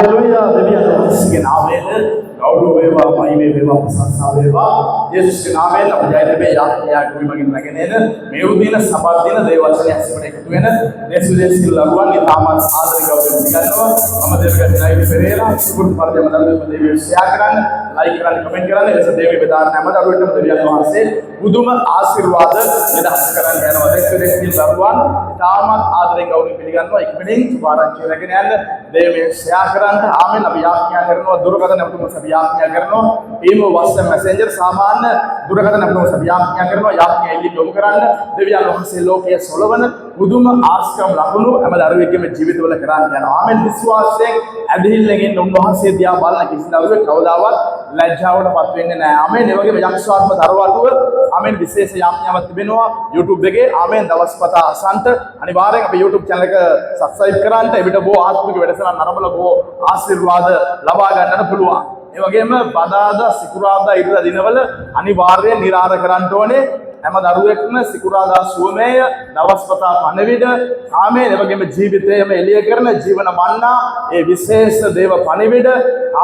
Haleluya, දෙවියන් වහන්සේගේ නාමයෙන් ගෞරව වේවා, මහිම වේවා, ප්‍රශංසා වේවා. යේසුස්ගේ නාමයෙන් අපි ජය ලැබේ යාඥා කුමකින් නැගෙන මේ උදින සබත් දින දේව වචනය ඇසීමට එකතු වෙන දේශවිදේශී ලරුවන් ඉතාමත් ආදරේ ගෞරවයෙන් පිළිගන්නවා. මම දේවගත් නයිවි පෙරේරා සුපුරුදු පරිදි මම දේවිය ෂෙයා කරන්න, ලයික් කරන්න, කමෙන්ට් කරන්න. එලෙස දේවී බෙදාන හැම දරුවෙක්ටම දෙවියන් වහන්සේ බුදුම ආශිර්වාද නිදහස් කරන්න යනවා. දේශවිදේශී ලරුවන් ඉතාමත් ආදරේ ගෞරවයෙන් පිළිගන්නවා. ඉක්මනින් සුභාරංචිය රැගෙන යන්න දේවී ෂෙයා කරන්න. ආමෙන්. අපි යාඥා කරනවා දුරකථන අපතුම අපි යාඥා කරනවා. ඊමෝ WhatsApp Messenger සාමාන්‍ය දුරකථන අපතුම අපි යාඥා කරනවා. යාඥා එල්ලි යොමු කරන්න. දෙවියන් වහන්සේ ලෝකයේ සොලවන බුදුම ආස්කම් ලකුණු හැම දරුවෙක්ගේම ජීවිතවල කරන්න යනවා. ආමෙන්. විශ්වාසයෙන් ඇදහිල්ලෙන් උන්වහන්සේ දිහා බලන කිසි දරුවෙක් කවදාවත් ලැජ්ජාවටපත් වෙන්නේ නැහැ. ආමෙන්. ඒ වගේම යක්ෂාත්ම දරුවටුව ආමෙන් විශේෂ යාඥාවක් තිබෙනවා YouTube එකේ. ආමෙන්. දවස්පතා අසන්ත අනිවාර්යෙන් අපේ YouTube channel එක subscribe කරන්න. එවිට බොහෝ ආත්මික වැඩසටහන් නරඹලා බොහෝ ආශිර්වාද ලබා ගන්නට පුළුවන්. ඒ වගේම බදාදා සිකුරාදා ඉරිදා දිනවල අනිවාර්යයෙන් නිරාර කරන්න ඕනේ. හැම දරුවෙක්ම සිකුරාදා සුවමේය දවස්පතා පණවිඩ ආමේන්. ඒ වගේම ජීවිතයම එළිය කරන ජීවන මන්නා ඒ විශේෂ දේව පණවිඩ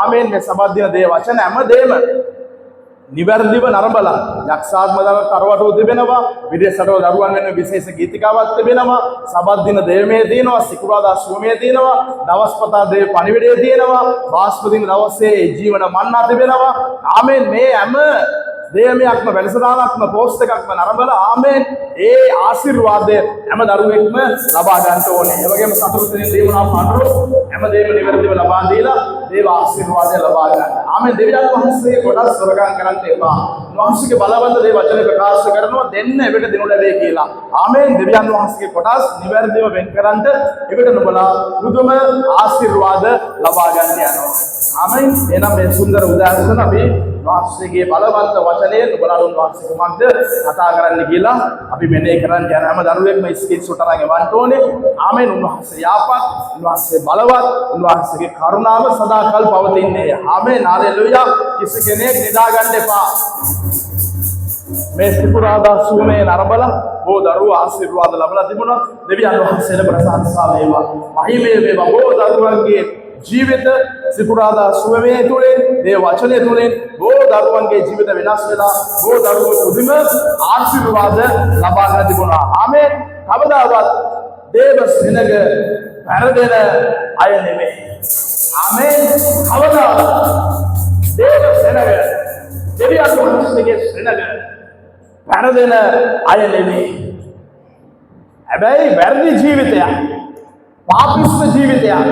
ආමේන්. මේ සබත් දින දේව වචන හැමදේම නිවැරදිව නරඹලා යක්ෂාත්ම දරුවටුව තිබෙනවා. විදේශ රටවල දරුවන් වෙන විශේෂ ගීතිකාවක් තිබෙනවා. සබත් දින දේවමේ තියෙනවා. සිකුරාදා සුවමේ තියෙනවා. දවස්පතා දේව පණිවිඩය තියෙනවා. බාස්පදින දවසේ ජීවන මන්නා තිබෙනවා. ආමෙන්. මේ හැම දේවමයක්ම වැඩසටහනක්ම පෝස්ට් එකක්ම නරඹලා ආමෙන්. ඒ ආශිර්වාදය හැම දරුවෙක්ම ලබා ගන්න ඕනේ. ඒ වගේම සතුටින් දේවනා පාඩු හැමදේම නිවැරදිව ලබා දීලා දේව ආශිර්වාදය ලබා ගන්න. ආමෙන්. දෙවියන් වහන්සේගේ කොටස් සොරගම් කරන්න එපා. වහන්සේගේ බලවන්ත දේ වචන ප්‍රකාශ කරනවා දෙන්න එවිට දිනු ලැබේ කියලා. ආමෙන්. දෙවියන් වහන්සේගේ කොටස් නිවැරදිව වෙන් කරන්ට එවිට නුඹලා බුදුම ආශිර්වාද ලබා ගන්න යනවා. ආමෙන්. එනම් මේ සුන්දර උදාහරණ අපි වහන්සේගේ බලවන්ත වචනය නුඹලා වහන්සේ කුමක්ද කතා කරන්න කියලා අපි මෙනෙහි කරන්න යන හැම දරුවෙක්ම ස්ක්‍රීන්ෂොට් අරන් එවන්න ඕනේ. ආමෙන්. උන්වහන්සේ යාපත්, උන්වහන්සේ බලවත්, උන්වහන්සේගේ කරුණාව සදාකල් පවතින්නේ. ආමෙන්. හාලෙලූයා. කිසි කෙනෙක් නිදා ගන්න එපා. මේ සිකුරාදා සුවමේ නරඹලා බොහෝ දරුවෝ ආශිර්වාද ලබලා තිබුණා. දෙවියන් වහන්සේට ප්‍රශංසා වේවා, මහිමේ වේවා. බොහෝ දරුවන්ගේ ජීවිත සිකුරාදා සුවමේ තුලින් මේ වචනය තුලින් බොහෝ දරුවන්ගේ ජීවිත වෙනස් වෙලා බොහෝ දරුවෝ පුදුම ආශිර්වාද ලබා ගන්න තිබුණා. ආමෙන්. කවදාවත් දේව සෙනග පෙරදෙන අය නෙමෙයි. ආමෙන්. කවදාවත් දේව සෙනග දෙවියන් වහන්සේගේ සෙනග පෙරදෙන අය නෙමෙයි. හැබැයි වැරදි ජීවිතයක්, පාපිෂ්ඨ ජීවිතයක්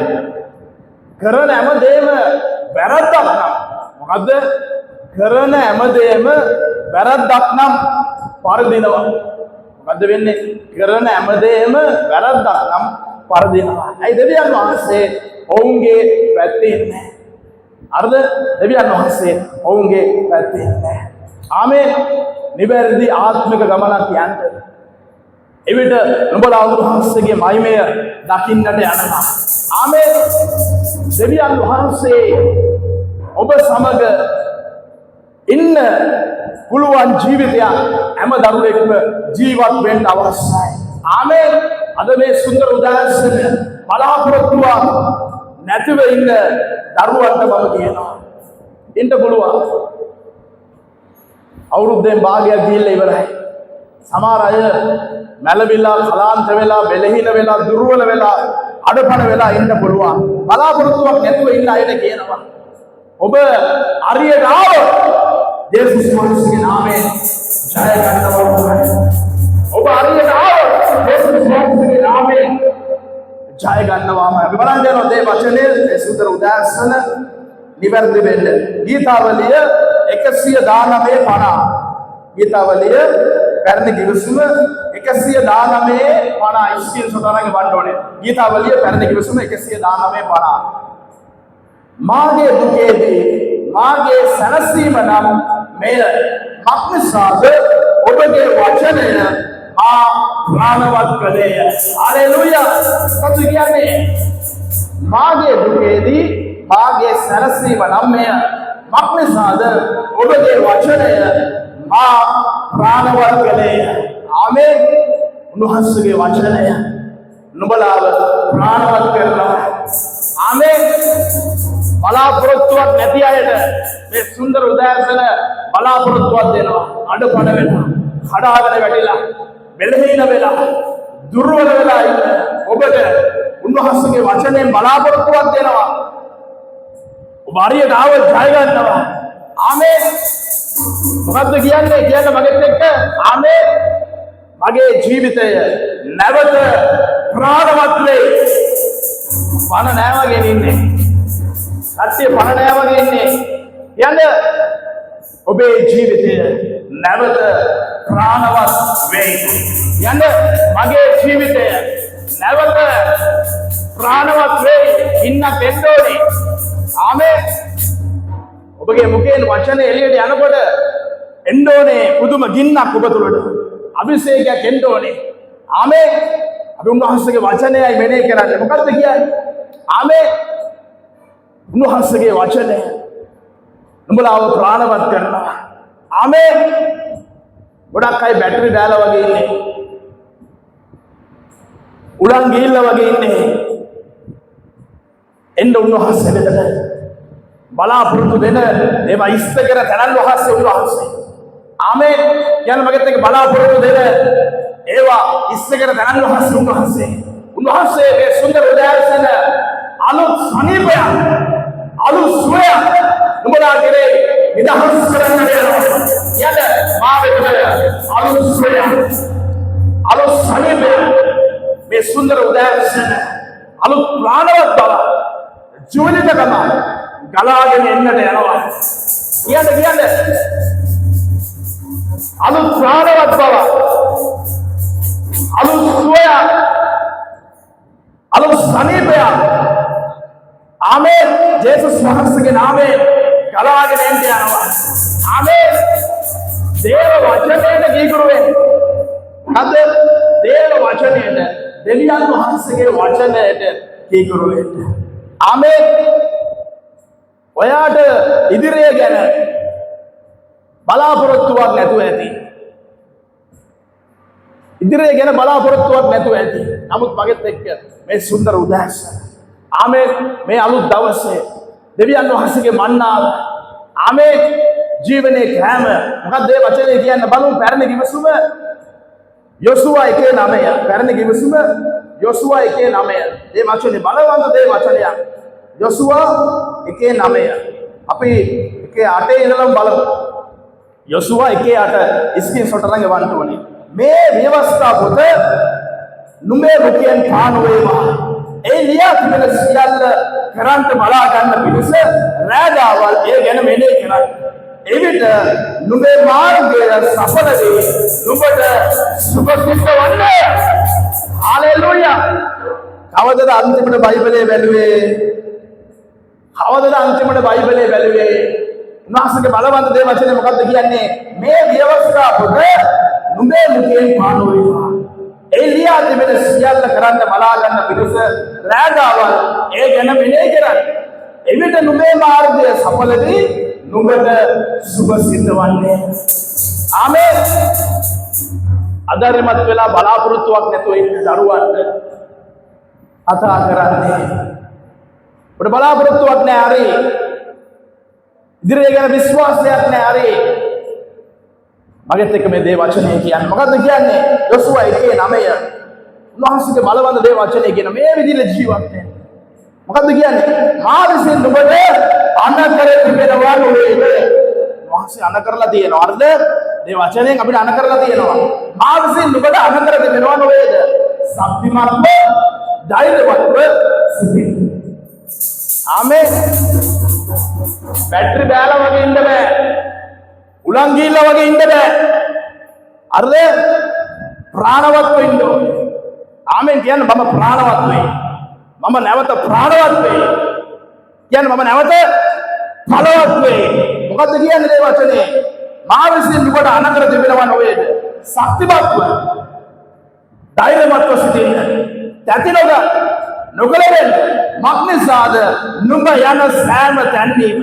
කරන හැමදේම වැරද්දක් නම් මොකද්ද? කරන හැමදේම වැරද්දක් නම් පරදිනවා. මොකද්ද වෙන්නේ? කරන හැමදේම වැරද්දක් නම් පරදිනවා. ඇයි? දෙවියන් වහන්සේ ඔවුන්ගේ පැත්තේ නැහැ. අරද? දෙවියන් වහන්සේ ඔවුන්ගේ පැත්තේ නැහැ. ආමේන්. නිවැරදි ආත්මික ගමනක් යන්න එවිට නුඹලා වහන්සේගේ මහිමය දකින්නට යනවා. ආමේන්. දෙවියන් වහන්සේ ඔබ සමග ඉන්න පුළුවන් ජීවිතයක් හැම දරුවෙක්ම ජීවත් වෙන්න අවශ්‍යයි. ආමේන්. අද මේ සුන්දර උදාහරණය බලාපොරොත්තුවක් නැතිව ඉන්න දරුවන්ට මම කියනවා ඉන්න පුළුවන්. අවුරුද්දෙන් භාගයක් ගිහිල්ලා ඉවරයි. සමහර අය මැලවිලා, කලාන්ත වෙලා, බෙලහින වෙලා, දුර්වල වෙලා, අඩපණ වෙලා ඉන්න පුළුවන්. බලාපොරොත්තුවක් නැතුව ඉන්න අයට කියනවා ඔබ අරියට ආවොත් යේසුස් වහන්සේගේ නාමයෙන් ජය ගන්නවා. ඔබ අරියට ආවොත් යේසුස් වහන්සේගේ නාමයෙන් ජය ගන්නවාම. අපි බලන්න යනවා මේ වචනේ මේ සුන්දර උදාහරණ නිවැරදි වෙන්න. ගීතාවලිය 119:50. ගීතාවලිය පැරණි ගිවිසුම 119:50 ස්ක්‍රීන්ෂොට් අරගෙන වන්න ඕනේ. ගීතාවලිය පැරණි ගිවිසුම 119:50. මාගේ දුකේදී මාගේ සැනසීම නම් මෙය මක්නිසාද ඔබගේ වචනය මා ප්‍රාණවත් කළේය. හalleluya. සතු කියන්නේ මාගේ දුකේදී මාගේ සැනසීම නම් මෙය මක්නිසාද ඔබගේ වචනය මා ප්‍රාණවත් කළේය. ආමේන්. උන්වහන්සේගේ වචනය නුඹලාව ප්‍රාණවත් කරනවා. ආමේන්. බලාපොරොත්තුවක් නැති අයට මේ සුන්දර උදෑසන බලාපොරොත්තුවක් දෙනවා. අඩපණ වෙනවා. කඩාගෙන වැටිලා බෙලහින වෙලා දුර්වල වෙලා ඉන්න ඔබට උන්වහන්සේගේ වචනයෙන් බලාපොරොත්තුවක් දෙනවා. ඔබ හරියට ආවොත් ජය ගන්නවා. ආමේන්. මොකද්ද කියන්නේ? කියන්න මගෙත් එක්ක. ආමේන්. මගේ ජීවිතය නැවත ප්‍රාණවත් වෙයි. පණ නෑ වගේ ඉන්නේ. සත්‍ය පණ නෑ වගේ ඉන්නේ. යන්න ඔබේ ජීවිතය නැවත ප්‍රාණවත් වෙයි. යන්න මගේ ජීවිතය නැවත ප්‍රාණවත් වෙයි. ඉන්න දෙන්නෝනේ. ආමේන්. ඔබගේ මුඛයෙන් වචනේ එළියට යනකොට එන්න ඕනේ පුදුම ගින්නක් ඔබ තුළට. අභිෂේකයක් එන්න ඕනේ. ආමේන්. අපි උන්වහන්සේගේ වචනයයි මෙනෙහි කරන්නේ. මොකද්ද කියන්නේ? ආමේන්. උන්වහන්සේගේ වචනය නුඹලාව ප්‍රාණවත් කරනවා. ආමේන්. ගොඩක් අය බැටරි දාලා වගේ ඉන්නේ. උලන් ගිහිල්ලා වගේ ඉන්නේ. එන්න උන්වහන්සේ වෙතට බලාපොරොත්තු දෙන ඒවා ඉස්ත කර තනන් වහන්සේ උන්වහන්සේ. ආමේන්. යන මගෙත් එක බලාපොරොත්තු දෙන ඒවා ඉස්ත කර තනන් වහන්සේ උන්වහන්සේ. උන්වහන්සේගේ සුන්දර උදෑසන අලුත් සනීපය අලුත් සුවය නුඹලා කෙරේ නිදහස් කරන්න වෙනවා. යන මා වෙතට අලුත් සුවය අලුත් සනීපය මේ සුන්දර උදෑසන අලුත් ප්‍රාණවත් බව ජීවිතකම ගලාගෙන එන්නට යනවා. කියන්න අලුත් ප්‍රාණවත් බව අලුත් සුවය අලුත් සනීපය ආමේන්. ජේසුස් වහන්සේගේ නාමයෙන් ගලාගෙන එන්න යනවා. ආමේන්. දේව වචනයට කීකරු වෙන්න. අද දේව වචනයට දෙවියන් වහන්සේගේ වචනයට කීකරු වෙන්න. ආමේන්. ඔයාට ඉදිරිය ගැන බලාපොරොත්තුවක් නැතුව ඇති. ඉදිරිය ගැන බලාපොරොත්තුවක් නැතුව ඇති. නමුත් මගෙත් එක්ක මේ සුන්දර උදෑසන ආමේන්. මේ අලුත් දවසේ දෙවියන් වහන්සේගේ මන්නාව ආමේන්. ජීවනයේ කෑම මොකක්ද මේ වචනේ කියන්න බලමු. පැරණි කිවසුම යොසුවා 1:9. පැරණි කිවසුම යොසුවා 1:9. මේ වචනේ බලවන්ත දේ වචනයක්. යොසුවා 1:9. අපි 1:8 ඉඳලම බලමු. යොසුවා 1:8 ස්ක්‍රීන්ෂොට් එකෙන් ගවන්න ඕනේ. මේ ව්‍යවස්ථා පොත නුඹේ මුඛයෙන් පාන වේවා. ඒ ලියා තිබෙන සියල්ල කරන්ට බලා ගන්න පිණිස රාජාවල් ඒ ගැන මෙනෙහි කරන්න. එවිට නුඹේ මාර්ගය සඵල වේ. නුඹට සුභ සිද්ධ වන්නේ. හාලෙලූයා. කවදද අන්තිමට බයිබලයේ බැලුවේ? කවදද අන්තිමට බයිබලයේ බැලුවේ? උන්වහන්සේගේ බලවන්ත දේ වචනේ මොකද්ද කියන්නේ? මේ ව්‍යවස්ථා පොත නුඹේ මුඛයෙන් පාන වේවා. ඒ ලියා තිබෙන සියල්ල කරන්න බලා ගන්න පිණිස රාජාවල් ඒ ගැන මෙනෙහි කරන්න. එවිට නුඹේ මාර්ගය සඵල වී නුඹට සුභ සිද්ධ වන්නේ. ආමේන්. අදර්මත් වෙලා බලාපොරොත්තුවක් නැතුව ඉන්න දරුවන්ට අතා කරන්නේ. ඔබට බලාපොරොත්තුවක් නැහැ හරි. ඉදිරිය ගැන විශ්වාසයක් නැහැ හරි. මගෙත් එක්ක මේ දේ වචනේ කියන්නේ මොකද්ද කියන්නේ? යොසුවා 1:9. උන්වහන්සේගේ බලවන්ත දේ වචනේ කියන මේ විදිහට ජීවත් වෙන්න. මොකද්ද කියන්නේ? මා විසින් නුඹට අනකර තිබෙනවා නෙවෙයි. උන්වහන්සේ අනකරලා තියෙනවා. හරිද? මේ වචනයෙන් අපිට අනකරලා තියෙනවා. මා විසින් නුඹට අනකර තිබෙනවා නෙවෙයිද? ශක්තිමත්ව ධෛර්යවත්ව සිටින්න. ආමේන්. බැටරි දාලා වගේ ඉන්න බෑ. උලන් ගිහිල්ලා වගේ ඉන්න බෑ. හරිද? ප්‍රාණවත්ව ඉන්න ඕනේ. ආමෙන් කියන්නේ මම ප්‍රාණවත් වෙයි. මම නැවත ප්‍රාණවත් වෙයි. කියන්නේ මම නැවත බලවත් වෙයි. මොකද්ද කියන්නේ මේ වචනේ? මා විසින් නුඹට අනකර දෙවෙනවා නොවේද? ශක්තිමත්ව ධෛර්යමත්ව සිටින්න. තැතිනොග නොකලෙන්න. මක්නිසාද නුඹ යන සෑම තැනදීම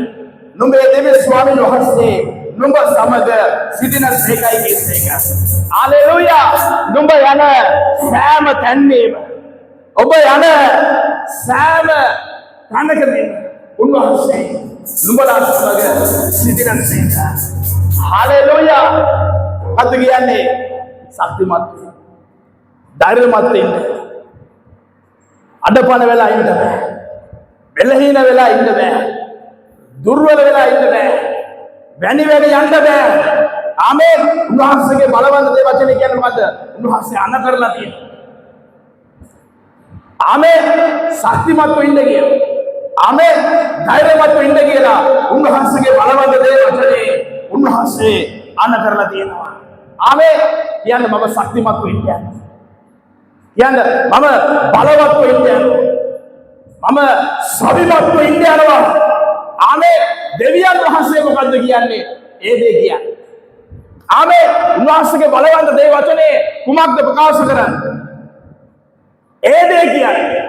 නුඹේ දෙවියන් ස්වාමීන් වහන්සේ නුඹ සමග සිටින සේකයි කියසේක. හalleluya. නුඹ යන සෑම තැනදීම ඔබ යන සෑම තනකදී උන්වහන්සේ නුඹලා සමග සිටිනසේ. හාලෙලූයා. අද කියන්නේ ශක්තිමත් ධෛර්යමත් වෙන්න. අඩපණ වෙලා ඉන්න බෑ. බෙලහීන වෙලා ඉන්න බෑ. දුර්වල වෙලා ඉන්න බෑ. වැනි වෙන යන්න බෑ. ආමේන්. උන්වහන්සේගේ බලවන්ත දේ වචනේ කියන්නේ මොකද්ද? උන්වහන්සේ අන කරලා තියෙනවා. ආමේන්. ශක්තිමත්ව ඉන්න කියලා. ආමේන්. ධෛර්යමත්ව ඉන්න කියලා උන්වහන්සේගේ බලවන්ත දේ වචනේ උන්වහන්සේ අන කරලා තියෙනවා. ආමේන්. කියන්නේ මම ශක්තිමත්ව ඉන්නේ. කියන්නේ මම බලවත්ව ඉන්නේ. මම සවිමත්ව ඉන්නේ යනවා. ආමේන්. දෙවියන් වහන්සේ මොකද්ද කියන්නේ? ඒ දේ කියන්නේ. ආමේන්. උන්වහන්සේගේ බලවන්ත දේ වචනේ කුමක්ද ප්‍රකාශ කරන්නේ? ඒ දේ කියන්නේ.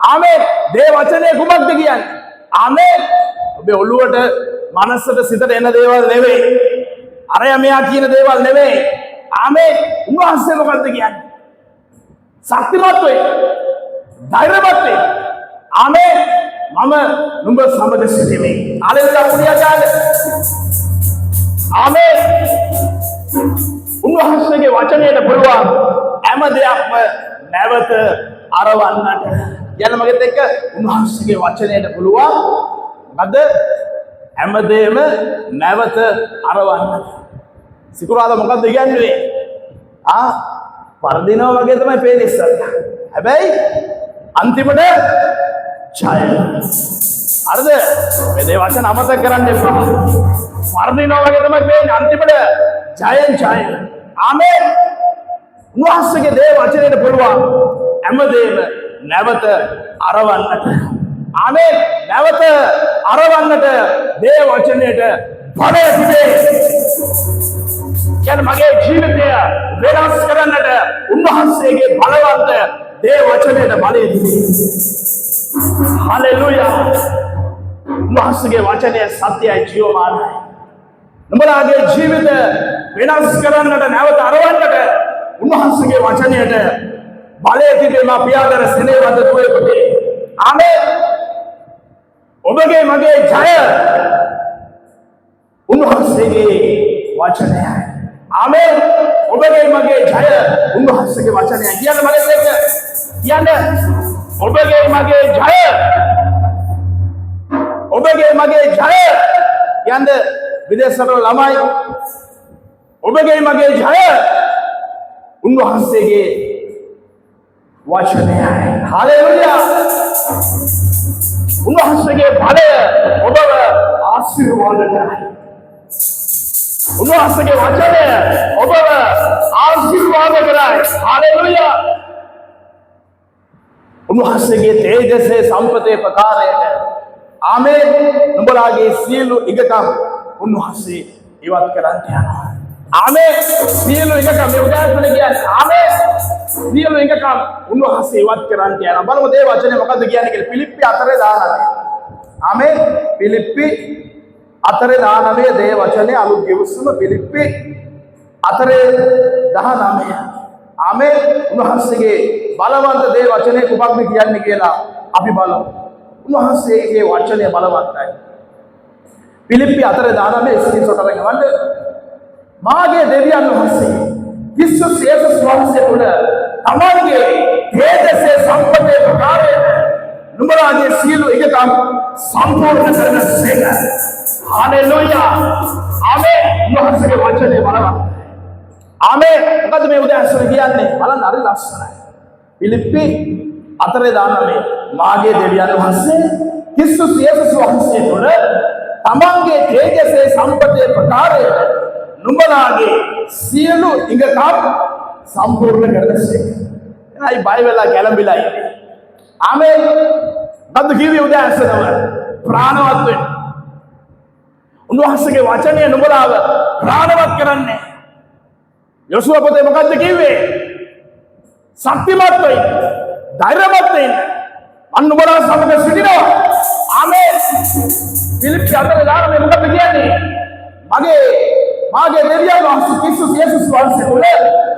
ආමේන්. දේ වචනේ කුමක්ද කියන්නේ? ආමේන්. ඔබේ ඔළුවට මනසට සිතට එන දේවල් නෙවෙයි. අරය මෙයා කියන දේවල් නෙවෙයි. ආමේන්. උන්වහන්සේ මොකද්ද කියන්නේ? ශක්තිමත් වෙයි. ධෛර්යමත් වෙයි. ආමේන්. මම නුඹ සමග සිටිමි. හalleluya පුරියාචාර්ය. ආමේන්. උන්වහන්සේගේ වචනයට පුළුවන් හැම දෙයක්ම නැවත අරවන්නට. යන මගෙත් එක්ක උන්වහන්සේගේ වචනයට පුළුවන් මොකද හැම දෙයක්ම නැවත අරවන්නට. සිකුරාදා මොකද්ද කියන්නේ? පරදිනවා වගේ තමයි පේන්නේ ඉස්සරහ. හැබැයි අන්තිමට ඡාය. හරිද? මේ දේ වචන අමතක කරන්න එපා. පරදිනවා වගේ තමයි පේන්නේ අන්තිමට ඡායෙන් ඡාය. ආමේන්. උන්වහන්සේගේ දේ වචනයට පුළුවන් හැමදේම නැවත අරවන්නට. ආමේන්. නැවත අරවන්නට දේ වචනයට බලය තිබේ. කියන්නේ මගේ ජීවිතය වෙනස් කරන්නට උන්වහන්සේගේ බලවන්ත දේ වචනයට බලය තිබේ. හalleluya. උන්වහන්සේගේ වචනය සත්‍යයි ජීවමානයි. නුඹලාගේ ජීවිත වෙනස් කරන්නට නැවත අරවන්නට උන්වහන්සේගේ වචනයට බලය තිබේ. මා පියාදර සෙනෙහවන්ත දුවේ පුතේ. ආමේන්. ඔබගේ මගේ ජය උන්වහන්සේගේ වචනයයි. ආමේන්. ඔබගේ මගේ ජය උන්වහන්සේගේ වචනයයි. කියන්න මගේ එක්ක කියන්න. ඔබගේ මගේ ජය. ඔබගේ මගේ ජය. කියන්න විදේශවල ළමයි. ඔබගේ මගේ ජය උන්වහන්සේගේ වචනයයි. හalleluya. උන්වහන්සේගේ බලය ඔබව ආශිර්වාද කරයි. උන්වහන්සේගේ වචනය ඔබව ආශිර්වාද කරයි. හalleluya. උන්වහන්සේගේ තේජසේ සම්පතේ ප්‍රකාරයට ආමේන්. නුඹලාගේ සියලු ඉගකම් උන්වහන්සේ ඉවත් කරන්න යනවා. ආමේන්. සියලු ඉගකම් මේ උදාහරණ කියන්නේ ආමේන්. සියලු ඉගකම් උන්වහන්සේ ඉවත් කරන්න යනවා. බලමු දේ වචනේ මොකද්ද කියන්නේ කියලා. පිලිප්පි 4:19. ආමේන්. පිලිප්පි 4:19 දේ වචනේ අලුත් ගෙවුස්සම පිලිප්පි 4:19. ආමේන්. උන්වහන්සේගේ බලවන්ත දේ වචනේ කුමක්ද කියන්නේ කියලා අපි බලමු. උන්වහන්සේගේ වචනය බලවන්තයි. පිලිප්පි 4:19 ස්ක්‍රීන්ෂොට් එකක් ගන්න. මාගේ දෙවියන් වහන්සේ කිස්සු යේසුස් වහන්සේ තුළ තමන්ගේ තේජසේ සම්පතේ ප්‍රකාරයෙන් නුඹලාගේ සියලු ඉගකම් සම්පූර්ණ කරන සේක. හalleluya. ආමේන්. උන්වහන්සේගේ වචනේ බලවන්තයි. ආමේන්. මොකද මේ උදාහරණ කියන්නේ? බලන්න හරි ලස්සනයි. පිලිප්පි 4:19 මාගේ දෙවියන් වහන්සේ කිස්සුස් යේසුස් වහන්සේ තුළ තමන්ගේ තේජසේ සම්පතේ ප්‍රකාරයෙන් නුඹලාගේ සියලු ඉඟකම් සම්පූර්ණ කරගන්නේ. එනයි බය වෙලා ගැලඹිලා ඉන්නේ. ආමේන්. බද්ද කිව්වේ උදාහරණව ප්‍රාණවත් වෙන්න. උන්වහන්සේගේ වචනය නුඹලාව ප්‍රාණවත් කරන්නේ. යොසුව පොතේ මොකද්ද කිව්වේ? ශක්තිමත් වෙන්න. ධෛර්යමත් වෙන්න. මම නුඹලා සමග සිටිනවා. ආමේන්. පිලිප්පි 4:19 මොකද කියන්නේ? මාගේ දෙවියන් වහන්සේ කිස්සුස් යේසුස් වහන්සේ තුළ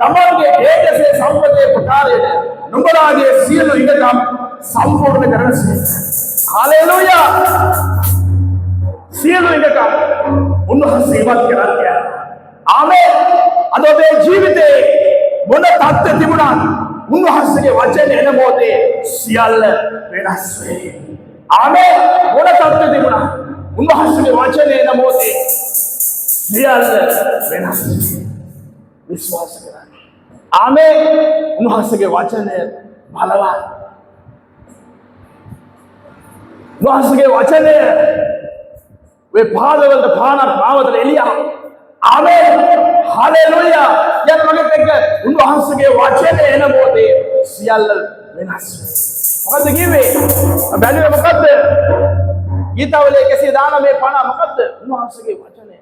තමන්ගේ තේජසේ සම්පතේ ප්‍රකාරයට නුඹලාගේ සියලු ඉඩකම් සම්පූර්ණ කරනසේ. हालेलुया සියලු එකකම් උන්වහන්සේ ඉවත් කරන්නේ. ආමේන්. අද ඔබේ ජීවිතේ මොන තත්ත්වෙ තිබුණත් උන්වහන්සේගේ වචනේ එන මොහොතේ සියල්ල වෙනස් වෙයි. ආමේන්. මොන තත්ත්වෙ තිබුණත් උන්වහන්සේගේ වචනේ එන මොහොතේ සියල්ල වෙනස් වෙයි. විශ්වාස කරන්න. ආමේන්. උන්වහන්සේගේ වචනය බලවත්. උන්වහන්සේගේ වචනය वे පාදවලට පානක් මාවතට එළියක්. ආමේන්. හලෙලුයා. යන් මගෙත් එක්ක උන්වහන්සේගේ වචනේ එන මොහොතේ සියල්ල වෙනස් වෙයි. මොකද කිව්වේ? බැලුවේ මොකද්ද? ගීතවලේ 119:50 මොකද්ද? උන්වහන්සේගේ වචනේ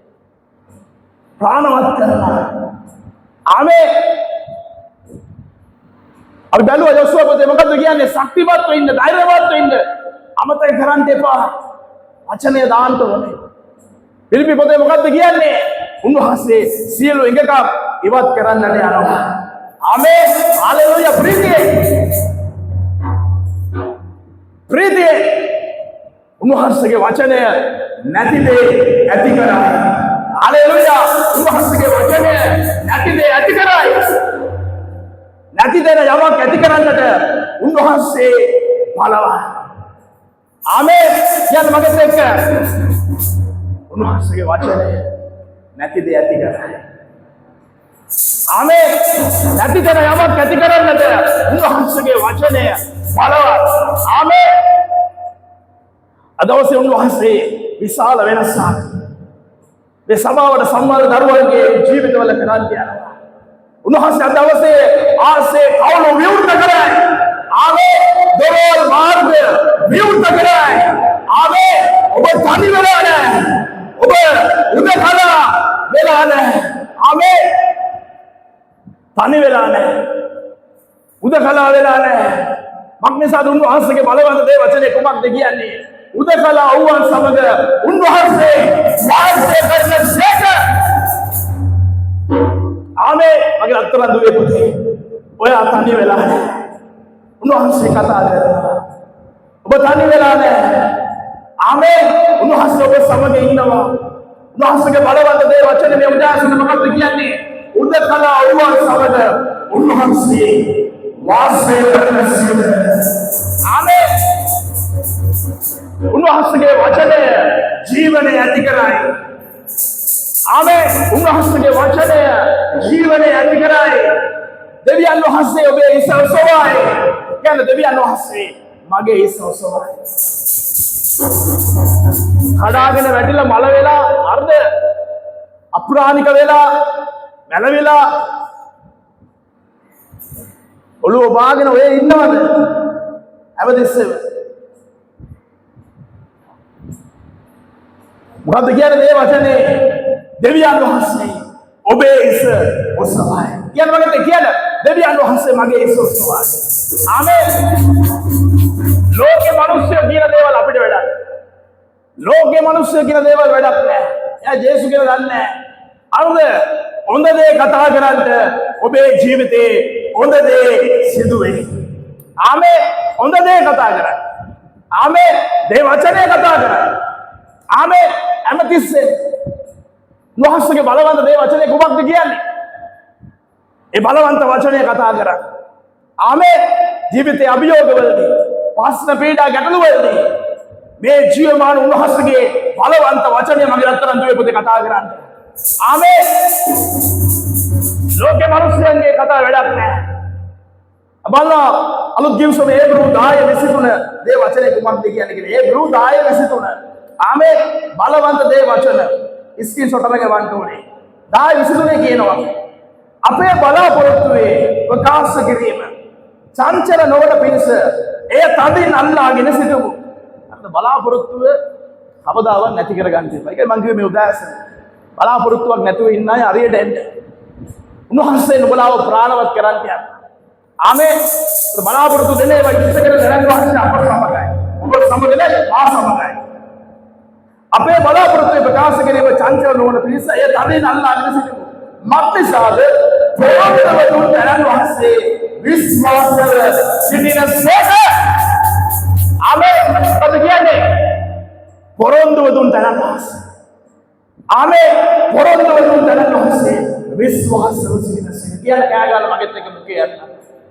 ප්‍රාණවත් කරනවා. ආමේන්. අපි බැලුවා යොසුව පොතේ මොකද්ද කියන්නේ? ශක්තිමත්ව ඉන්න, ධෛර්යවත්ව ඉන්න. අමතක කරන්න එපා. වචනය දාන්න ඕනේ. පිලිපි පොතේ මොකද්ද කියන්නේ? උන්වහන්සේ සියලු එකකම් ඉවත් කරන්නට යනවා. ආමේන්. හලෙලුයා. ප්‍රීතිය. උන්වහන්සේගේ වචනය නැති දේ ඇති කරයි. හලෙලුයා. උන්වහන්සේගේ වචනය නැති දේ ඇති කරයි. නැති දේ යමක් ඇති කරන්නට උන්වහන්සේ බලවත්. ආමේන්. යන් මගෙත් එක්ක උන්වහන්සේගේ වචනය නැති දේ ඇති කරයි. ආමේන්. නැති දේ යමක් ඇති කරන්නට උන්වහන්සේගේ වචනය බලවත්. ආමේන්. අදවසේ උන්වහන්සේ විශාල වෙනසක් මේ සභාවට සම්බන්ධ දරුවන්ගේ ජීවිතවල කරන්න යනවා. උන්වහන්සේ අදවසේ ආසේ කවුළු විවෘත කරයි. ආමේන්. දොරවල් මාර්ග විවෘත කරයි. ආමේන්. ඔබ තනි වෙලා නැහැ. ඔබ උදකලා වෙලා නැහැ. ආමේන්. තනි වෙලා නැහැ. උදකලා වෙලා නැහැ. මක්නිසාද උන්වහන්සේගේ බලවත් දේ වචනේ කොමක්ද කියන්නේ? උදකලා වූවන් සමග උන්වහන්සේ වාසය කරන සේක. ආමේන්. මගේ අත්තරන් දුවේ පුතේ. ඔයා තනි වෙලා නැහැ. උන්වහන්සේ කතා කරනවා. ඔබ තනි වෙලා නැහැ. ආමේන්. උන්වහන්සේ ඔබ සමග ඉන්නවා. උන්වහන්සේගේ බලවත් දේ වචනේ මේ උදාසන මොකක්ද කියන්නේ? උදකලා වූවන් සමග උන්වහන්සේ වාසය කරන සේක. ආමේන්. උන්වහන්සේගේ වචනය ජීවනය ඇති කරයි. ආමේන්. උන්වහන්සේගේ වචනය ජීවනය ඇති කරයි. දෙවියන් වහන්සේ ඔබේ හිස ඔසවයි. කියන්නේ දෙවියන් වහන්සේ මගේ හිස ඔසවයි. කඩාගෙන වැටිලා මල වෙලා අර්ධ අප්‍රාණික වෙලා මැල වෙලා ඔළුව බාගෙන ඔය ඉන්නවද? හැමදෙස්සෙම මොකද්ද කියන්නේ මේ වචනේ? දෙවියන් වහන්සේ ඔබේ හිස ඔසවයි. කියන වගේ කියන්නේ දෙවියන් වහන්සේ මගේ හිස ඔසවයි. ආමේන්. ලෝකේ මිනිස්සු කියන දේවල් අපිට වැඩක්. ලෝකේ මිනිස්සු කියන දේවල් වැඩක් නෑ. එයා ජේසු කියලා දන්නේ නෑ. අරුද හොඳ දේ කතා කරන්න ඔබේ ජීවිතේ හොඳ දේ සිදු වෙයි. ආමේන්. හොඳ දේ කතා කරන්න. ආමේන්. දේ වචනේ කතා කරන්න. ආමේන්. හැමතිස්සේ උන්වහන්සේගේ බලවන්ත දේ වචනේ කුමක්ද කියන්නේ? ඒ බලවන්ත වචනේ කතා කරන්න. ආමේන්. ජීවිතයේ අභියෝගවලදී, ප්‍රශ්න පීඩා ගැටලුවලදී මේ ජීවමාන උන්වහන්සේගේ බලවන්ත වචනේ මගේ අත්තරන් දුවේ පුතේ කතා කරන්න. ආමේන්. ලෝකේ මිනිස්සුන්ගේ කතා වැඩක් නැහැ. බලන්න අලුත් ගිවිසුම ඒබ්‍රු 10:23 දේ වචනේ කුමක්ද කියන්නේ කියලා. ඒබ්‍රු 10:23 ආමේන්. බලවන්ත දේ වචන ස්ක්‍රීන් ෂොට් එකක වන්න ඕනේ. 10:23 කියනවා අපේ බලාපොරොත්තුවේ ප්‍රකාශ කිරීම චංචල නොවන පිණිස එය තදින් අල්ලාගෙන සිටමු. අන්න බලාපොරොත්තුව කවදාවත් නැති කරගන්න එපා. ඒකයි මම කිව්වේ මේ උදාහරණ. බලාපොරොත්තුවක් නැතුව ඉන්න අය හරියට එන්න. උන්වහන්සේ නුඹලාව ප්‍රාණවත් කරන්න යනවා. ආමේන්. බලාපොරොත්තු දෙන්නේ වයිස කරන දරන් වහන්සේ අපට සමගයි. ඔබ සමගනේ ආ සමගයි. අපේ බලාපොරොත්තු ප්‍රකාශ කිරීම චංචල නොවන පිණිස එය තදින් අල්ලාගෙන සිටමු. මක්නිසාද ප්‍රාණවත් දරන් වහන්සේ විශ්වාසව සිටින සේක. ආමේන්. මොකද කියන්නේ? පොරොන්දුව දුන් තැනක් වහන්සේ. ආමේන්. පොරොන්දුව දුන් තැනක් වහන්සේ. විශ්වාසව සිටිනසෙ. කියලා කෑගාලා මගෙත් එක මුකේ යන්න.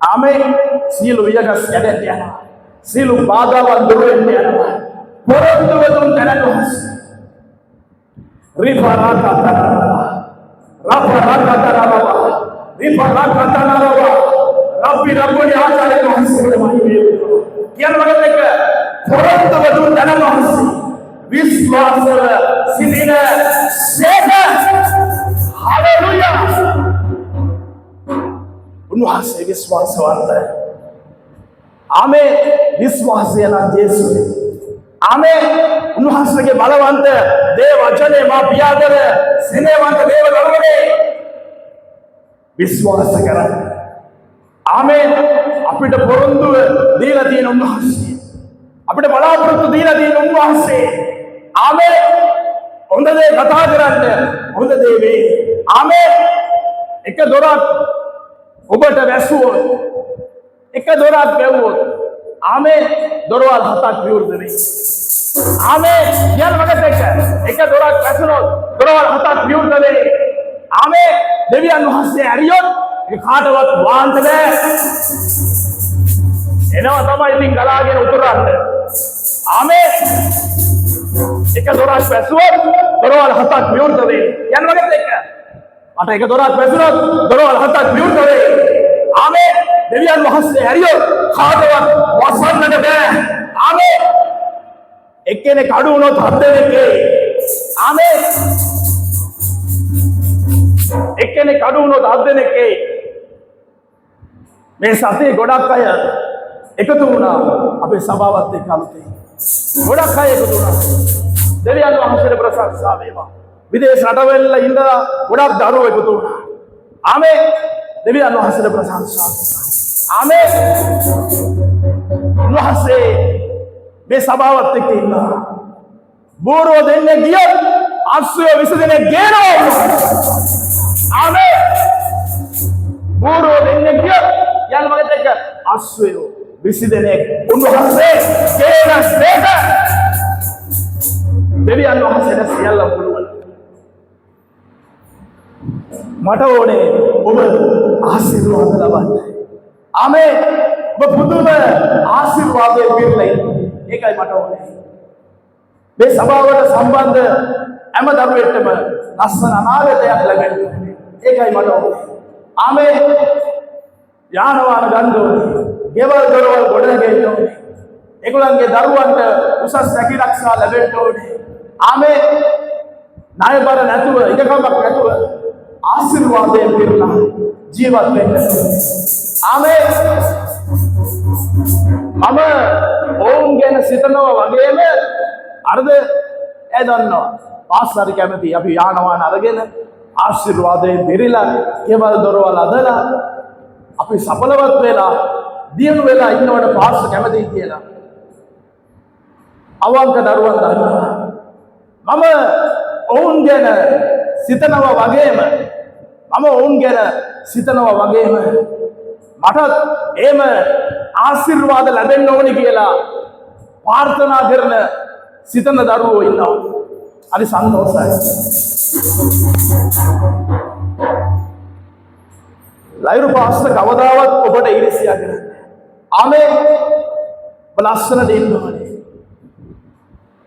ආමේන්. සියලු වියගස් යඩෙන් යනවා. සියලු බාධාවන් දුර වෙන්න යනවා. පොරොන්දුව දුන් තැනක් වහන්සේ. රිෆාරාකතරනවා. රාපරාකතරනවා. රිෆාරාකතරනවා. රබ්බි රබ්බුනි ආචාර්ය වහන්සේට මහිමේ වේවා. කියන වගේ එක පොරොන්දුව දුන් තැනක් වහන්සේ. විශ්වාසව සිටින සේක. හalleluya. උන්වහන්සේ විශ්වාසවන්තයි. ආමේන්. විශ්වාසය නම් ජේසුස්. ආමේන්. උන්වහන්සේගේ බලවන්ත දේ වචනේ මා පියාදර සෙනෙවන්ත දේව ධර්මනේ විශ්වාස කරන්න. ආමේන්. අපිට පොරොන්දුව දීලා තියෙන උන්වහන්සේ. අපිට බලාපොරොත්තු දීලා තියෙන උන්වහන්සේ. ආමේන්. හොඳ දේ කතා කරන්න හොඳ දේ වේ. ආමේන්. එක දොරක් ඔබට වැසුවොත් එක දොරක් වැවුවොත් ආමේන් දොරවල් හතක් විවෘත වෙයි. ආමේන්. කියන වගේ එක දොරක් වැසුනොත් දොරවල් හතක් විවෘත වෙයි. ආමේන්. දෙවියන් වහන්සේ ඇරියොත් ඒ කාටවත් වාන්ත බෑ. එනවා තමයි ඉතින් ගලාගෙන උතුරන්න. ආමේන්. එක දොරක් වැසුවොත් දොරවල් හතක් විවෘත වෙයි. කියන වගේ අට එක දොරක් වැසුනොත් දොරවල් හතක් විවෘත වෙයි. ආමේන්. දෙවියන් වහන්සේ ඇරියොත් කාටවත් වසන්නට බෑ. ආමේන්. එක්කෙනෙක් අඩු වුණොත් හත් දෙනෙක් එයි. ආමේන්. එක්කෙනෙක් අඩු වුණොත් හත් දෙනෙක් එයි. මේ සතියේ ගොඩක් අය එකතු වුණා අපේ සභාවත් එක්ක අලුතෙන්. ගොඩක් අය එකතු වුණා. දෙවියන් වහන්සේට ප්‍රශංසා වේවා. විදේශ රටවල ඉඳලා ගොඩක් දරුවෝ එකතු වුණා. ආමේන්. දෙවියන් වහන්සේට ප්‍රශංසා වේවා. ආමේන්. උන්වහන්සේ මේ සභාවත් එක්ක ඉන්නවා. බෝරෝ දෙන්නේ ගියොත් 820 දෙනෙක් ගේනවා. ආමේන්. බෝරෝ දෙන්නේ ගියොත් යන මගෙත් එක්ක 820 දෙනෙක් උන්වහන්සේ ගේන ස්ථේක. දෙවියන් වහන්සේට සියල්ල පුළුවන්. මට ඕනේ ඔබ ආශිර්වාද ලබන්න. ආමේන්. ඔබ පුදුම ආශිර්වාදයෙන් පිරලා ඉන්න. ඒකයි මට ඕනේ. මේ සභාවට සම්බන්ධ හැම දරුවෙක්ටම ලස්සන අනාගතයක් ලැබෙන්න. ඒකයි මට ඕනේ. ආමේන්. යාන වාහන ගන්න ඕනේ. ගෙවල් දොරවල් ගොඩනගෙන්න ඕනේ. ඒගොල්ලන්ගේ දරුවන්ට උසස් රැකිරක්ෂා ලැබෙන්න ඕනේ. ආමේන්. ණයබර නැතුව ඉඩකමක් නැතුව ආශිර්වාදයෙන් පිරලා ජීවත් වෙන්න. ආමේන්. මම ඕම් ගැන සිතනවා වගේම අරද දන්නවා පාස්තරි කැමති අපි යානවාන අරගෙන ආශිර්වාදයෙන් පිරලා කෙවල් දොරවල් අදලා අපි සඵලවත් වෙලා දියුණු වෙලා ඉන්නවට පාස්තර කැමතියි කියලා. අවංක දරුවන් දන්නවා. මම ඔවුන් ගැන සිතනවා වගේම මටත් එහෙම ආශිර්වාද ලැබෙන්න ඕනි කියලා ප්‍රාර්ථනා කරන සිතන දරුවෝ ඉන්නවා. හරි සන්තෝෂයි. ලයිරු පාස්තර කවදාවත් ඔබට ඊර්ෂ්‍යා කරන්නේ නැහැ. ආමේන්. ඔබ ලස්සනට ඉන්න ඕනේ.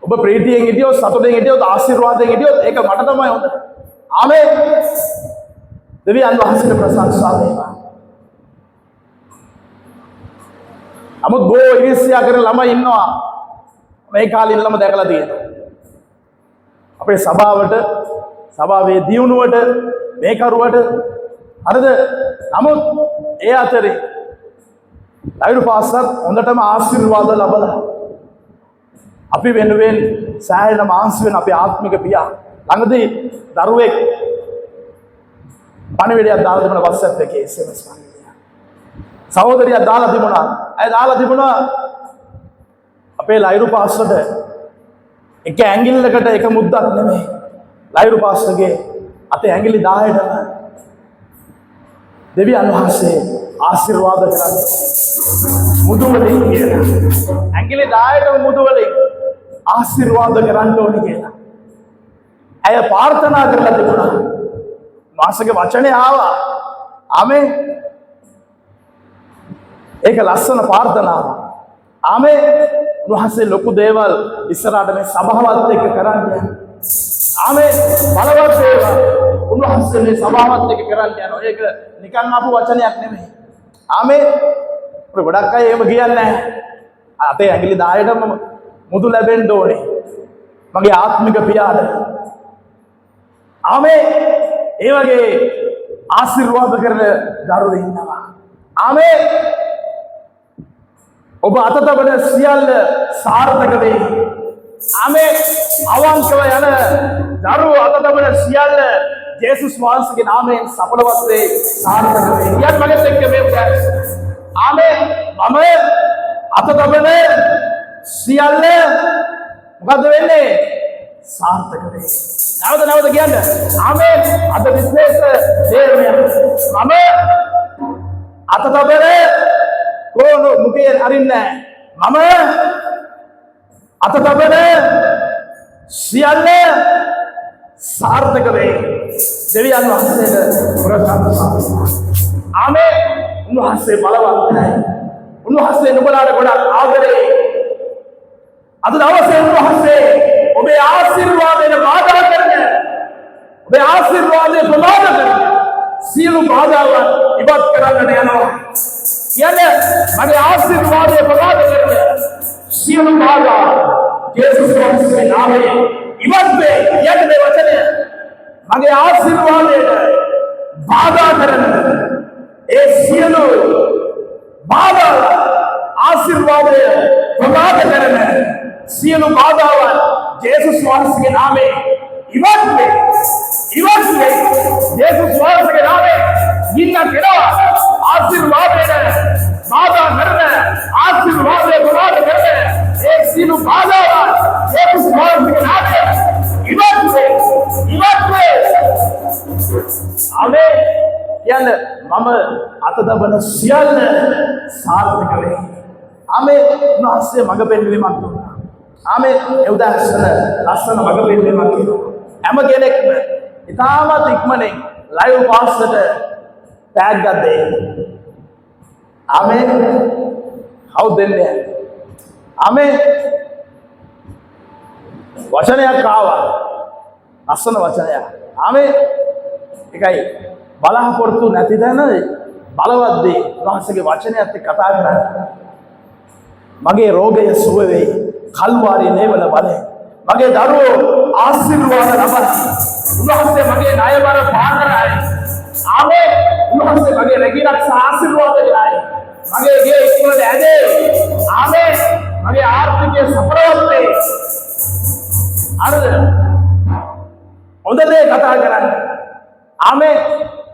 ඔබ ප්‍රීතියෙන් හිටියොත් සතුටෙන් හිටියොත් ආශිර්වාදයෙන් හිටියොත් ඒක මට තමයි හොඳ. ආමේන්. දෙවියන් වහන්සේට ප්‍රශංසා වේවා. අමුත් බෝ ඊර්ෂ්‍යා කරන ළමයි ඉන්නවා. මේ කාලේ ඉන්නම දැකලා තියෙනවා. අපේ සභාවට සභාවේ දියුණුවට මේ කරුවට හරිද? නමුත් ඒ අතරේ ලයිරු පාස්තර හොඳටම ආශිර්වාද ලැබලා අපි වෙනුවෙන් සෑහෙන මාංශ වෙන අපේ ආත්මික පියා ළඟදී දරුවෙක් පණිවිඩයක් දාලා තිබුණා WhatsApp එකේ SMS පණිවිඩය. සහෝදරියක් දාලා තිබුණා. ඇය දාලා තිබුණා අපේ ලයිරු පාස්තරට එක ඇඟිල්ලකට එක මුද්දක් නෙමෙයි. ලයිරු පාස්තරගේ අතේ ඇඟිලි 10ටම දෙවියන් වහන්සේ ආශිර්වාද කරන්න. මුදුවලින් කියලා. ඇඟිලි 10ට මුදුවලින් ආශිර්වාද කරන්න ඕනේ කියලා. ඇය ප්‍රාර්ථනා කරලා තිබුණා. මාසගේ වචනේ ආවා. ආමේ. ඒක ලස්සන ප්‍රාර්ථනාවක්. ආමේ. උන්වහන්සේ ලොකු දේවල් ඉස්සරහට මේ සභාවත් එක්ක කරන්නේ. ආමේ. බලවත් දේවල් උන්වහන්සේ මේ සභාවත් එක්ක කරන්නේ යනවා. ඒක නිකන් ආපු වචනයක් නෙමෙයි. ආමේ. ගොඩක් අය එහෙම කියන්නේ නැහැ. අතේ ඇඟිලි 10ටම මුදු ලැබෙන්න ඕනේ. මගේ ආත්මික පියාට. ආමේ. ඒ වගේ ආශිර්වාද කරන දරුවෝ ඉන්නවා. ආමේ. ඔබ අත තබන සියල්ල සාර්ථක වෙයි. ආමේ. අවංකව යන දරුවෝ අත තබන සියල්ල ජේසුස් වහන්සේගේ නාමයෙන් සඵලවත් වේ, සාර්ථක වේ. යත් මගෙත් එක්ක මේ උදාහරණ. ආමේ. මම අත තබන සියල්ල මොකද වෙන්නේ? සාර්ථක වේ. නැවත කියන්න. ආමේ. අද විශ්වාස දේවය. මම අත තබන කොහොම මුකේ අරින්නේ? මම අත තබන සියල්ල සාර්ථක වේ. දෙවියන් වහන්සේට ප්‍රශංසා. ආමේ. උන්වහන්සේ බලවත්යි. උන්වහන්සේ නුඹලාට ගොඩක් ආදරේ. අද දවසේ උන්වහන්සේ ඔබේ ආශිර්වාදයට බාධා කරන, ඔබේ ආශිර්වාදයට ප්‍රමාද කරන සියලු බාධාවන් ඉවත් කරන්නට යනවා. කියන්නේ මගේ ආශිර්වාදයට ප්‍රමාද කරන සියලු බාධා ජේසුස් වහන්සේගේ නාමයෙන් ඉවත් වේ. යන්නේ මේ වචනය. මගේ ආශිර්වාදයට බාධා කරන ඒ සියලු බාධා ආශිර්වාදය ප්‍රමාද කරන සියලු බාධාවන් ජේසුස් වහන්සේගේ නාමයෙන් ඉවත් වේ. ඉවත් වේ. ජේසුස් වහන්සේගේ නාමයෙන් නින්න කෙනා ආශිර්වාදයට බාධා කරන ආශිර්වාදය ප්‍රමාද කරන ඒ සියලු බාධාවන් ජේසුස් වහන්සේගේ නාමයෙන් ඉවත් වේ. ඉවත් වේ. ආමේන්. කියන්නේ මම අත දබන සියල්ල සාර්ථක වේ. ආමේන්. උන්වහන්සේ මඟ පෙන්වීමක් දුන්නා. ආමේන්. ඒ උදාහරණ ලස්සන මඟ පෙන්වීමක් කියනවා. හැම කෙනෙක්ම ඉතාමත් ඉක්මනින් ලයිව් පාස්ටර් ටැග් එකක් දෙන්න. ආමේන්. කවුද දෙන්නේ? ආමේන්. වචනයක් ආවා. ලස්සන වචනයක්. ආමේන්. ඒකයි බලාපොරොත්තු නැති දැන බලවත් දේ උන්වහන්සේගේ වචනයත් එක්ක කතා කරන්නේ. මගේ රෝගය සුව වෙයි. කල්වාරි නේවල බලේ. මගේ දරුවෝ ආශිර්වාද ලබයි. උන්වහන්සේ මගේ ණයබර පාරයි. ආමේන්. උන්වහන්සේ මගේ රැකිරක්ෂා ආශිර්වාද කරයි. මගේ ගේ ඉක්මනට ඇදේ. ආමේන්. මගේ ආර්ථිකය සඵලවත් වේ. අරද හොඳ දේ කතා කරන්නේ. ආමේන්.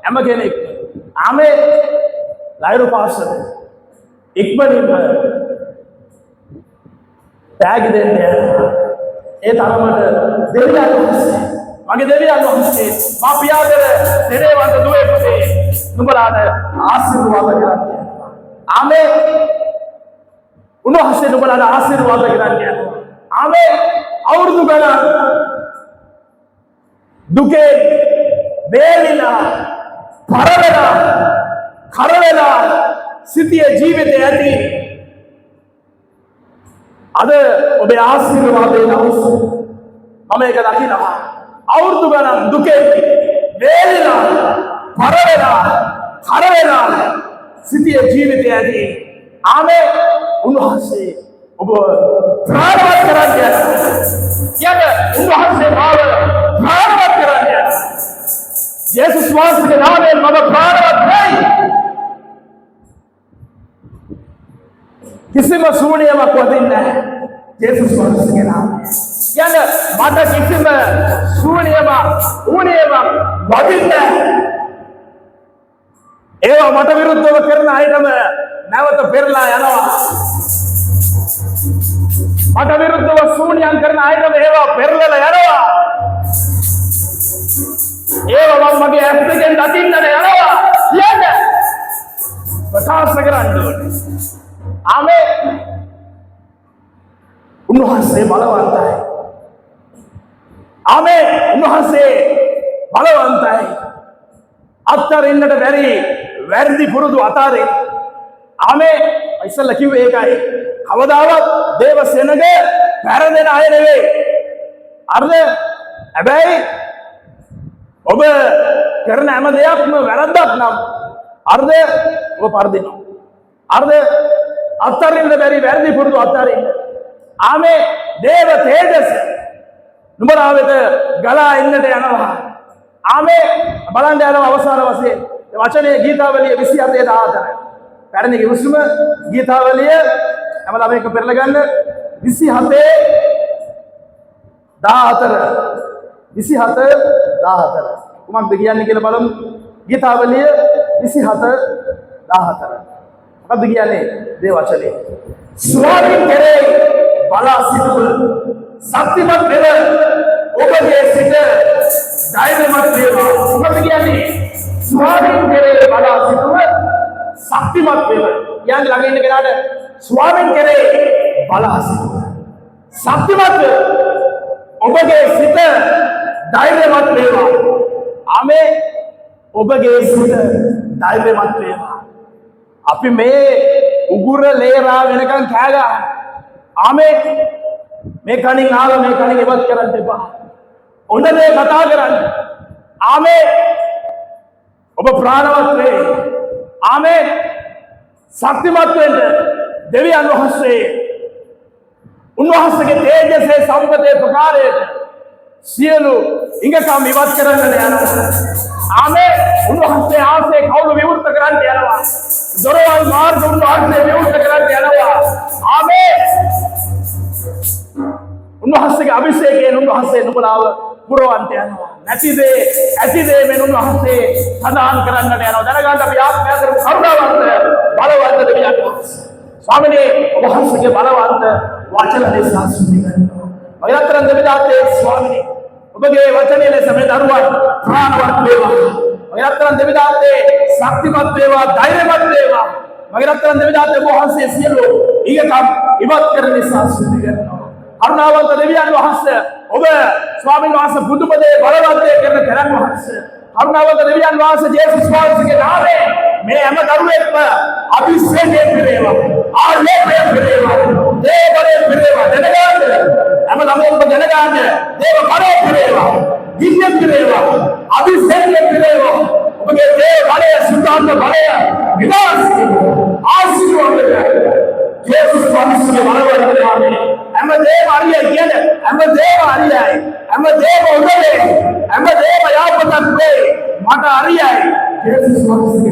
හැම කෙනෙක් ආමේන්. ලයිරු පාස්ටර් ඉක්මනින්ම ටැග් දෙන්න. ඒ තරමට දෙවියන් වහන්සේ මගේ දෙවියන් වහන්සේ මා පියාදර දෙරේවන්ත දුවේ පුතේ නුඹලාට ආශිර්වාද කරන්නේ. ආමේන්. උන්වහන්සේ නුඹලාට ආශිර්වාද කරන්නේ. ආමේන්. අවුරුදු ගණන් දුකේ වේලිලා පරවෙලා කරවෙලා සිටිය ජීවිතය ඇති අද ඔබේ ආශිර්වාදයෙන් අවශ්‍ය මම ඒක දකිනවා. අවුරුදු ගණන් දුකේ වේලිලා පරවෙලා කරවෙලා සිටිය ජීවිතය ඇති. ආමේන්. උන්වහන්සේ ඔබ ප්‍රාර්ථනා කරන්නේ. කියන්නේ උන්වහන්සේ මාව ප්‍රාර්ථනා කරන්නේ. ජේසුස් වහන්සේගේ නාමයෙන් මම ප්‍රාර්ථනා කරයි. කිසිම ශූන්‍යයක් වදින්නේ නැහැ. ජේසුස් වහන්සේගේ නාමයෙන්. කියන්නේ මට කිසිම ශූන්‍යයක් වදින්නේ නැහැ. ඒවා මට විරුද්ධව කරන අයටම නැවත පෙරලා යනවා. මට විරුද්ධව ශූන්‍යයන් කරන අයටම ඒවා පෙරලලා යනවා. ඒවා මගේ ඇස් දෙකෙන් දකින්නට යනවා. කියන්නේ කරන්න ඕනේ. ආමේන්. උන්වහන්සේ බලවන්තයි. ආමේන්. උන්වහන්සේ බලවන්තයි. අත්තරින්නට බැරි වැරදි පුරුදු අතාරින්. ආමේන්. ඉස්සල්ලා කිව්වේ ඒකයි. කවදාවත් දේව සෙනග වැරදෙන අය නෙවෙයි. අර්ධ හැබැයි ඔබ කරන හැම දෙයක්ම වැරද්දක් නම් අර්ධ ඔබ පරදිනවා. අර්ධ අත්තරින්න බැරි වැරදි පුරුදු අත්තරින්න. ආමේ දේව තේජස නුඹලා වෙත ගලා එන්නට යනවා. ආමේ බලන්න යනවා අවසාන වශයෙන් වචනේ ගීතාවලිය 27:14. පැරණි කිව්සුම ගීතාවලිය හැමදාම එක පෙරලා ගන්න 27:14 කුමක්ද කියන්නේ කියලා බලමු. ගීතාවලිය 27:14 මොකක්ද කියන්නේ? දේ වචනේ ස්වාමීන් කෙරේ බලා සිටුව ශක්තිමත් වෙන ඔබගේ සිට ධෛර්යමත් වේවා. මොකක්ද කියන්නේ? ස්වාමීන් කෙරේ බලා සිටුව ශක්තිමත් වේවා. කියන්නේ ළඟ ඉන්න කෙනාට ස්වාමීන් කෙරේ බලා සිටුව ශක්තිමත් ඔබගේ සිත ධෛර්යමත් වේවා. ආමේ ඔබගේ සිත ධෛර්යමත් වේවා. අපි මේ උගුර ලේරා වෙනකන් කෑ ගහන. ආමේ මේ කණින් ආව මේ කණින් ඉවත් කරන්න එපා. ඔන්නනේ කතා කරන්න. ආමේ ඔබ ප්‍රාණවත් වේ. ආමේ ශක්තිමත් වෙන්න දෙවියන් වහන්සේ උන්වහන්සේගේ තේජසේ සම්පතේ ප්‍රකාරයට සියලු ඉඟකම් ඉවත් කරන්න යනවා. ආමේ උන්වහන්සේ ආසේ කවුරු විවෘත කරන්න යනවා. දොරවල් මාර්ග උන්වහන්සේ විවෘත කරන්න යනවා. ආමේ උන්වහන්සේගේ අභිෂේකයෙන් උන්වහන්සේ නුඹලාව පුරවන්ට යනවා. නැතිදේ ඇතිදේ මෙන් උන්වහන්සේ සදාන් කරන්නට යනවා. දැනගන්න අපි ආත්මය කරපු කරුණාවන්ත බලවන්ත දෙවියන් වහන්සේ ස්වාමිනේ ඔබ වහන්සේගේ බලවන්ත වචන දේශනා සුද්ධි කරනවා. මෛත්‍රී දෙවිදාතේ ස්වාමිනේ ඔබගේ වචනේ ලෙස මේ දරුවන් ප්‍රාණවත් වේවා. මෛත්‍රී දෙවිදාතේ ශක්තිමත් වේවා, ධෛර්යමත් වේවා. මෛත්‍රී දෙවිදාතේ ඔබ වහන්සේ සියලු ඊගකම් ඉවත් කරන නිසා සුද්ධි කරනවා. කරුණාවන්ත දෙවියන් වහන්සේ ඔබ ස්වාමීන් වහන්සේ බුදුපදේ බලවත්ය කරන තරම් වහන්සේ කරුණාවන්ත දෙවියන් වහන්සේ ජේසුස් වහන්සේගේ නාමයෙන් මේ හැම දරුවෙක්ම අභිෂේකයෙන් පිරේවා, ආලෝකයෙන් පිරේවා, දේවයෙන් පිරේවා. දැනගන්න හැම ළමයෙක්ම දැනගන්න දේව බලය පිරේවා, විද්‍ය පිරේවා, අභිෂේකයෙන් පිරේවා. ඔබගේ දේව බලය, සුද්ධාත්ම බලය විනාශ ආශිර්වාද ජේසුස් වහන්සේගේ බලවත්ය නාමයෙන් හැම දේව අරියයි කියන්නේ හැම දේව අරියයි, හැම දේව උදේ, හැම දේව යාපතක් වේ මට අරියයි ජේසුස් වහන්සේ